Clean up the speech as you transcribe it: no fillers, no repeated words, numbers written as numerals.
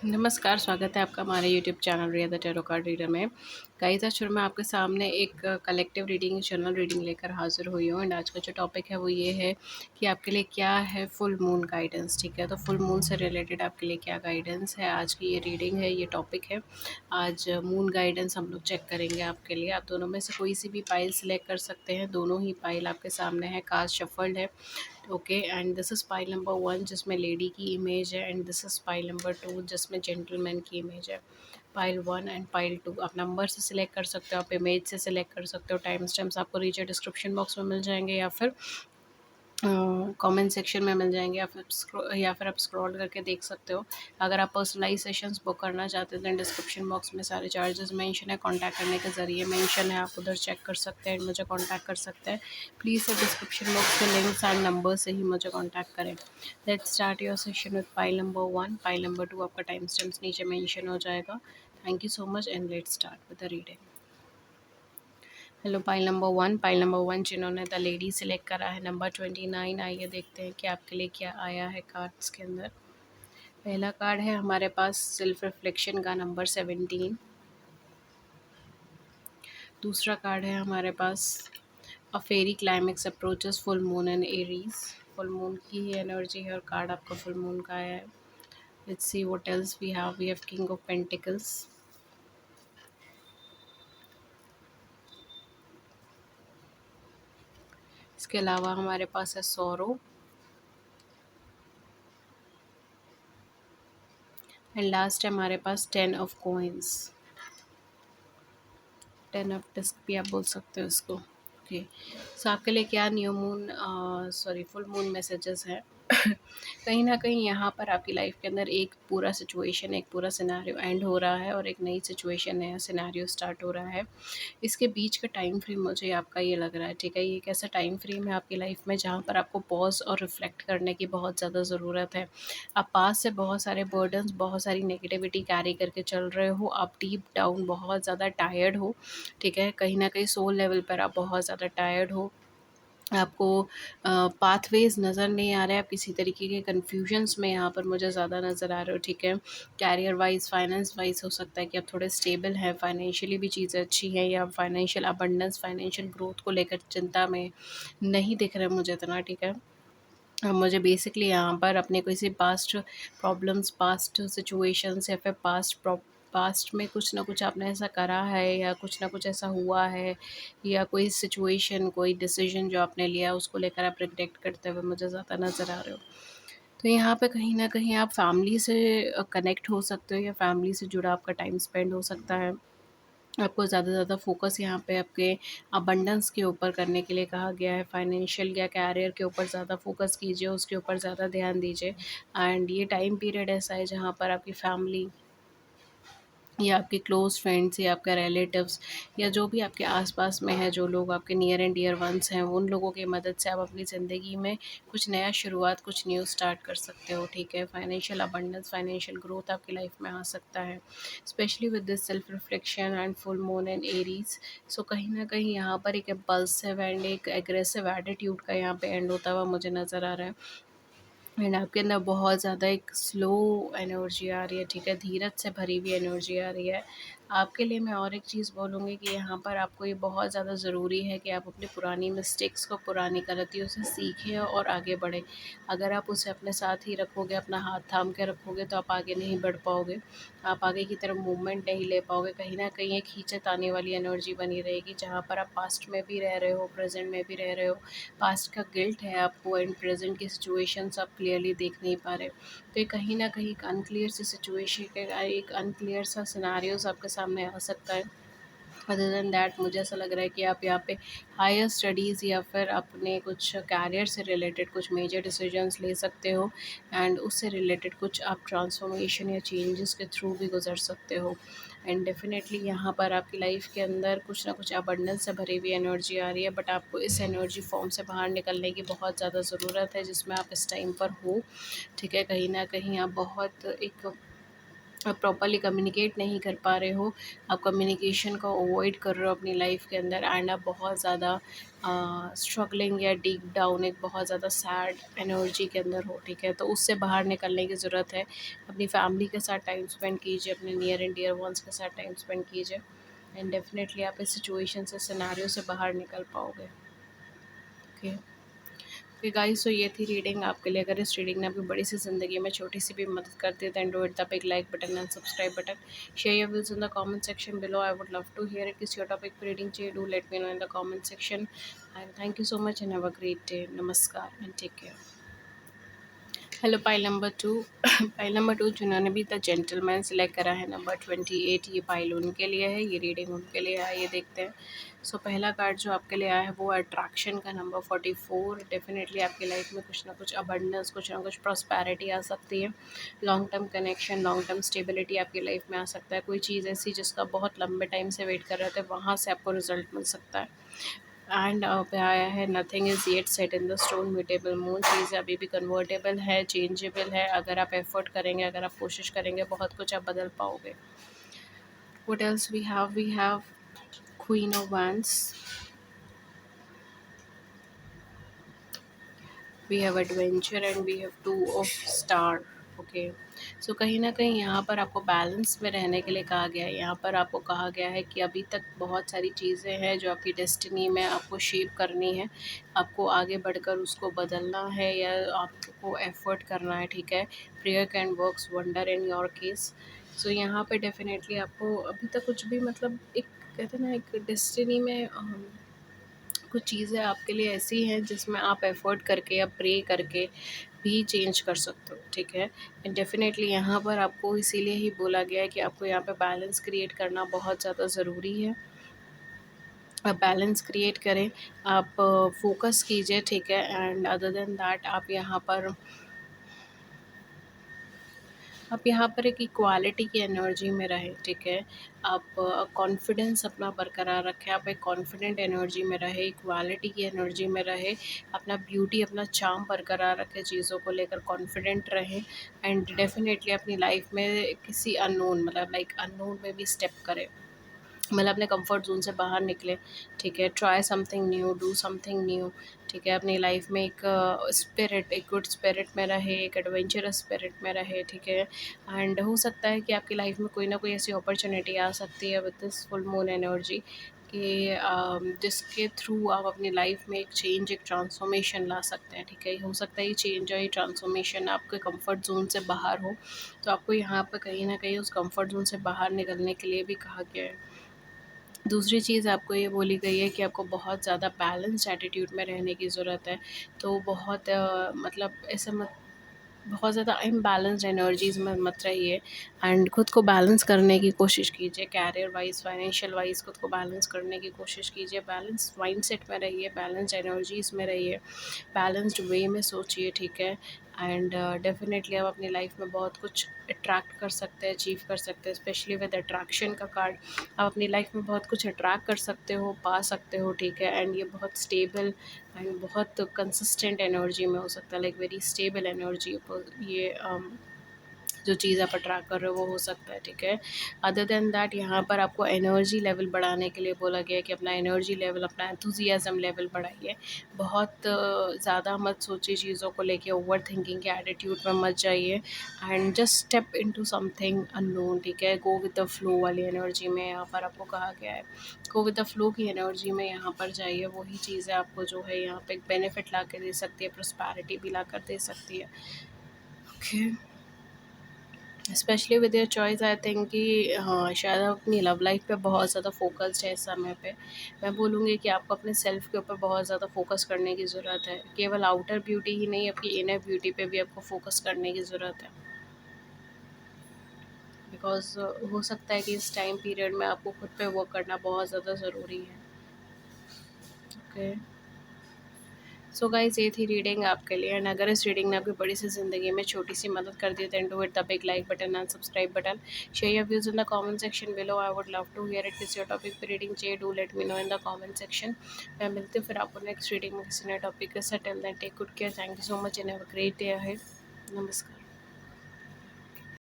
नमस्कार, स्वागत है आपका हमारे YouTube channel Riya the tarot card reader में। गाइस, आज फिर मैं आपके सामने एक कलेक्टिव रीडिंग, जनरल रीडिंग लेकर हाज़िर हुई हूँ। एंड आज का जो टॉपिक है वो ये है कि आपके लिए क्या है फुल मून गाइडेंस। ठीक है, तो फुल मून से रिलेटेड आपके लिए क्या गाइडेंस है, आज की ये रीडिंग है, ये टॉपिक है। आज मून गाइडेंस हम लोग चेक करेंगे आपके लिए। आप दोनों में से कोई सी भी पाइल सिलेक्ट कर सकते हैं, दोनों ही पाइल आपके सामने है, कार्ड शफल्ड है। Okay, and this is pile number 1 जिसमें लेडी की इमेज है, and this is pile number 2 जिसमें जेंटलमैन की इमेज है। पाइल 1 एंड पाइल 2 आप नंबर से सिलेक्ट कर सकते हो, आप इमेज से सिलेक्ट कर सकते हो। टाइम स्टैम्प्स आपको नीचे डिस्क्रिप्शन बॉक्स में मिल जाएंगे या फिर कमेंट सेक्शन में मिल जाएंगे, या फिर आप स्क्रॉल करके देख सकते हो। अगर आप पर्सनलाइज सेशंस बुक करना चाहते हैं तो डिस्क्रिप्शन बॉक्स में सारे चार्जेस मेंशन है, कांटेक्ट करने के ज़रिए मेंशन है, आप उधर चेक कर सकते हैं, मुझे कांटेक्ट कर सकते हैं। प्लीज़ डिस्क्रिप्शन बॉक्स के लिंक्स एंड नंबर से ही मुझे कांटेक्ट करें। Let's start your session with pile number 1। Pile number 2 आपका टाइम स्टैम्प्स नीचे मेंशन हो जाएगा। Thank you so much and let's start with the reading. Hello pile number 1। Pile number 1 जिन्होंने the lady select करा है, number 29। आइए देखते हैं कि आपके लिए क्या आया है कार्ड्स के अंदर। पहला कार्ड है हमारे पास सेल्फ रिफ्लेक्शन का नंबर 17। दूसरा कार्ड है हमारे पास a fiery climax approaches full moon and Aries. Full moon की ही एनर्जी है और कार्ड आपका फुल मून का आया है। Let's see what else we have king of pentacles. इसके अलावा हमारे पास है सोरो, एंड लास्ट है हमारे पास 10 ऑफ कॉइंस। 10 ऑफ डिस्क भी आप बोल सकते हो इसको। ओके, सो आपके लिए क्या new moon sorry full moon messages हैं। कहीं ना कहीं यहाँ पर आपकी लाइफ के अंदर एक पूरा सिचुएशन, एक पूरा सिनेरियो एंड हो रहा है और एक नई सिचुएशन, नया सिनेरियो स्टार्ट हो रहा है। इसके बीच का टाइम फ्रेम मुझे आपका ये लग रहा है, ठीक है। ये एक ऐसा टाइम फ्रेम है आपकी लाइफ में जहाँ पर आपको पॉज और रिफ्लेक्ट करने की बहुत ज़्यादा ज़रूरत है। आप पास से बहुत सारे बर्डन्स, बहुत सारी नेगेटिविटी कैरी करके चल रहे हो। आप डीप डाउन बहुत ज़्यादा टायर्ड हो, ठीक है। कहीं न कहीं सोल लेवल पर आप बहुत ज़्यादा टायर्ड हो। आपको पाथवेज़ नज़र नहीं आ रहे हैं, आप किसी तरीके के कन्फ्यूजन्स में यहाँ पर मुझे ज़्यादा नज़र आ रहे हो, ठीक है। कैरियर वाइज़, फाइनेंस वाइज़ हो सकता है कि आप थोड़े स्टेबल हैं, फाइनेंशियली भी चीज़ें अच्छी हैं, या फाइनेंशियल अबंडेंस, फाइनेंशियल ग्रोथ को लेकर चिंता में नहीं दिख रहे मुझे इतना, ठीक है। मुझे बेसिकली यहाँ पर अपने किसी पास्ट प्रॉब्लम्स, पास्ट सिचुएशंस या फिर पास्ट में कुछ ना कुछ आपने ऐसा करा है या कुछ ना कुछ ऐसा हुआ है, या कोई सिचुएशन, कोई डिसीजन जो आपने लिया उसको लेकर आप रिग्रेट करते हुए मुझे ज़्यादा नज़र आ रहे हो। तो यहाँ पे कहीं न कहीं आप फैमिली से कनेक्ट हो सकते हो, या फैमिली से जुड़ा आपका टाइम स्पेंड हो सकता है। आपको ज़्यादा से ज़्यादा फ़ोकस यहाँ पे आपके अबंडेंस के ऊपर करने के लिए कहा गया है। फाइनेंशियल या कैरियर के ऊपर ज़्यादा फ़ोकस कीजिए, उसके ऊपर ज़्यादा ध्यान दीजिए। एंड ये टाइम पीरियड ऐसा है जहाँ पर आपकी फैमिली या आपके क्लोज़ फ्रेंड्स या आपके रिलेटिव्स या जो भी आपके आस-पास में है, जो लोग आपके नियर एंड डियर वन्स हैं, उन लोगों की मदद से आप अपनी ज़िंदगी में कुछ नया शुरुआत, कुछ न्यू स्टार्ट कर सकते हो, ठीक है। फाइनेंशियल अबंडेंस, फाइनेंशियल ग्रोथ आपकी लाइफ में आ सकता है, specially with this self reflection and full moon and Aries. So कहीं न कहीं यहाँ पर एक इम्पल्सिव एंड एक एग्रेसिव एटीट्यूड का यहाँ पे एंड होता हुआ मुझे नज़र आ रहा है। एंड आपके अंदर बहुत ज़्यादा एक स्लो एनर्जी आ रही है, ठीक है, धीरज से भरी हुई एनर्जी आ रही है। आपके लिए मैं और एक चीज़ बोलूँगी कि यहाँ पर आपको ये बहुत ज़्यादा ज़रूरी है कि आप अपनी पुरानी मिस्टेक्स को, पुरानी गलतियों से सीखें और आगे बढ़ें। अगर आप उसे अपने साथ ही रखोगे, अपना हाथ थाम के रखोगे, तो आप आगे नहीं बढ़ पाओगे। आप आगे की तरफ मूवमेंट नहीं ले पाओगे। कहीं न कहीं एक खींचे-ताने वाली एनर्जी बनी रहेगी, जहाँ पर आप पास्ट में भी रह रहे हो, प्रेज़ेंट में भी रह रहे हो। पास्ट का गिल्ट है आपको एंड प्रेजेंट की सिचुएशंस आप क्लियरली देख नहीं पा रहे। तो ये कहीं न कहीं एक अनक्लियर सी सिचुएशन, एक अनक्लियर सा सिनेरियोज़ आपके सामने आ सकता है। अदर देन दैट मुझे ऐसा लग रहा है कि आप यहाँ पे हायर स्टडीज़ या फिर अपने कुछ कैरियर से रिलेटेड कुछ मेजर डिसीजंस ले सकते हो, एंड उससे रिलेटेड कुछ आप ट्रांसफॉर्मेशन या चेंजेस के थ्रू भी गुजर सकते हो। एंड डेफिनेटली यहाँ पर आपकी लाइफ के अंदर कुछ ना कुछ अबंडेंस से भरी हुई एनर्जी आ रही है, बट आपको इस एनर्जी फॉर्म से बाहर निकलने की बहुत ज़्यादा ज़रूरत है जिसमें आप इस टाइम पर हो, ठीक है। कहीं ना कहीं आप बहुत एक आप प्रॉपर्ली कम्युनिकेट नहीं कर पा रहे हो, आप कम्युनिकेशन को अवॉइड कर रहे हो अपनी लाइफ के अंदर, एंड आप बहुत ज़्यादा स्ट्रगलिंग या डीप डाउन एक बहुत ज़्यादा सैड एनर्जी के अंदर हो, ठीक है, तो उससे बाहर निकलने की ज़रूरत है। अपनी फैमिली के साथ टाइम स्पेंड कीजिए, अपने नियर एंड डियर वंस के साथ टाइम स्पेंड कीजिए, एंड डेफिनेटली आप इस सिचुएशन से सिनेरियो से बाहर निकल पाओगे। ओके, ओके गाइस, तो ये थी रीडिंग आपके लिए। अगर इस रीडिंग ने आपकी बड़ी सी ज़िंदगी में छोटी सी भी मदद कर दी, then do it the big like button and subscribe button. Share your views in the comment section below, I would love to hear it. किस योर टॉपिक पर रीडिंग चाहिए, do let me know in the comment section, and thank you so much and have a great day. नमस्कार and take care. Hello pile number 2। Pile number 2 जिन्होंने भी the gentleman select करा है number 28, ये pile उनके लिए है, ये रीडिंग उनके लिए है। ये देखते हैं। सो पहला कार्ड जो आपके लिए आया है वो अट्रैक्शन का नंबर 44। डेफिनेटली आपकी लाइफ में कुछ ना कुछ अबंडेंस, कुछ ना कुछ प्रॉस्पेरिटी आ सकती है। Long term connection, long term stability आपकी लाइफ में आ सकता है। कोई चीज़ ऐसी जिसका बहुत लंबे टाइम से वेट कर रहे थे, वहाँ से आपको रिजल्ट मिल सकता है। एंड पे आया है nothing is yet set in the stone, mutable moon. चीज़ें अभी भी कन्वर्टेबल है, चेंजेबल है। अगर आप एफर्ट करेंगे, अगर आप कोशिश करेंगे, बहुत कुछ आप बदल पाओगे। What else we have queen of wands, we have adventure, and we have two of star. Okay, so कहीं ना कहीं यहाँ पर आपको बैलेंस में रहने के लिए कहा गया है। यहाँ पर आपको कहा गया है कि अभी तक बहुत सारी चीज़ें हैं जो आपकी डेस्टिनी में आपको शेप करनी है, आपको आगे बढ़कर उसको बदलना है या आपको एफर्ट करना है, ठीक है। Prayer can works wonder in your case. So यहाँ पे डेफिनेटली आपको अभी तक कुछ भी, मतलब एक कहते हैं ना, एक डेस्टिनी में कुछ चीज़ें आपके लिए ऐसी हैं जिसमें आप एफ़र्ट करके या प्रे करके भी चेंज कर सकते हो, ठीक है। एंड डेफ़िनेटली यहाँ पर आपको इसीलिए ही बोला गया है कि आपको यहाँ पे बैलेंस क्रिएट करना बहुत ज़्यादा ज़रूरी है। आप बैलेंस क्रिएट करें, आप फ़ोकस कीजिए, ठीक है। एंड अदर देन दैट आप यहाँ पर एक इक्वालिटी की एनर्जी में रहें, ठीक है। आप कॉन्फिडेंस अपना बरकरार रखें, आप एक कॉन्फिडेंट एनर्जी में रहे, इक्वालिटी की एनर्जी में रहे, अपना ब्यूटी, अपना चार्म बरकरार रखें, चीज़ों को लेकर कॉन्फिडेंट रहें। एंड डेफिनेटली अपनी लाइफ में किसी अननोन, मतलब लाइक अननोन में भी स्टेप करें, मतलब अपने कंफर्ट ज़ोन से बाहर निकले, ठीक है। Try something new, do something new, ठीक है। अपनी लाइफ में एक स्पिरिट, एक गुड स्पिरिट में रहे, एक एडवेंचरस स्पिरिट में रहे, ठीक है। एंड हो सकता है कि आपकी लाइफ में कोई ना कोई ऐसी अपॉर्चुनिटी आ सकती है with this full moon energy कि जिसके थ्रू आप अपनी लाइफ में एक चेंज, एक ट्रांसफॉर्मेशन ला सकते हैं, ठीक है। हो सकता है ये चेंज और ये ट्रांसफॉर्मेशन आपके कंफर्ट जोन से बाहर हो, तो आपको यहाँ पर कहीं ना कहीं उस कंफर्ट जोन से बाहर निकलने के लिए भी कहा गया है। दूसरी चीज़ आपको ये बोली गई है कि आपको बहुत ज़्यादा बैलेंस्ड एटीट्यूड में रहने की ज़रूरत है। तो बहुत मतलब ऐसे मत, बहुत ज़्यादा इम्बैलेंस्ड एनर्जीज़ में मत रहिए, एंड खुद को बैलेंस करने की कोशिश कीजिए। कैरियर वाइज़, फाइनेंशियल वाइज़ खुद को बैलेंस करने की कोशिश कीजिए। बैलेंस माइंडसेट में रहिए, बैलेंस्ड एनर्जीज़ में रहिए, बैलेंस्ड वे में सोचिए, ठीक है। एंड डेफिनेटली आप अपनी लाइफ में बहुत कुछ अट्रैक्ट कर सकते हैं, अचीव कर सकते हैं। स्पेशली विद अट्रैक्शन का कार्ड, आप अपनी लाइफ में बहुत कुछ अट्रैक्ट कर सकते हो, पा सकते हो, ठीक है। एंड ये बहुत स्टेबल एंड बहुत कंसिस्टेंट एनर्जी में हो सकता है, लाइक वेरी स्टेबल एनर्जी ये जो चीज़ आप अट्रैक्ट कर रहे हो वो हो सकता है, ठीक है। अदर देन दैट यहाँ पर आपको एनर्जी लेवल बढ़ाने के लिए बोला गया है कि अपना एनर्जी लेवल, अपना एंथुजियाज़म लेवल बढ़ाइए। बहुत ज़्यादा मत सोचिए चीज़ों को लेके, ओवर थिंकिंग के एटीट्यूड में मत जाइए, and just step into something unknown, ठीक है। गो विद द फ्लो वाली एनर्जी में यहाँ पर आपको कहा गया है। गो विद द फ्लो की एनर्जी में यहाँ पर जाइए, वही चीज़ें आपको जो है यहाँ पे एक बेनिफिट ला के दे सकती है, प्रॉस्पेरिटी भी ला कर दे सकती है। Okay, specially with your choice, I think कि हाँ, शायद आप अपनी लव लाइफ पे बहुत ज़्यादा फोकस्ड है इस समय पे। मैं बोलूँगी कि आपको अपने सेल्फ के ऊपर बहुत ज़्यादा फोकस करने की ज़रूरत है। केवल आउटर ब्यूटी ही नहीं, आपकी इनर ब्यूटी पे भी आपको फोकस करने की ज़रूरत है, बिकॉज हो सकता है कि इस टाइम पीरियड में आपको खुद पे वर्क करना बहुत ज़्यादा ज़रूरी है। ओके, सो गाइज, ये थी रीडिंग आपके लिए। एंड अगर इस रीडिंग ने आपकी बड़ी सी ज़िंदगी में छोटी सी मदद कर दी, then do hit the big like button and subscribe button. Share your views in the comment section below, I would love to hear it. किस योर टॉपिक पे रीडिंग चाहिए, do let me know in the comment section. मैं मिलती हूँ फिर आपको next reading में किसी नए टॉपिक के साथ। Till then take good care, thank you so much and have a great day ahead. नमस्कार।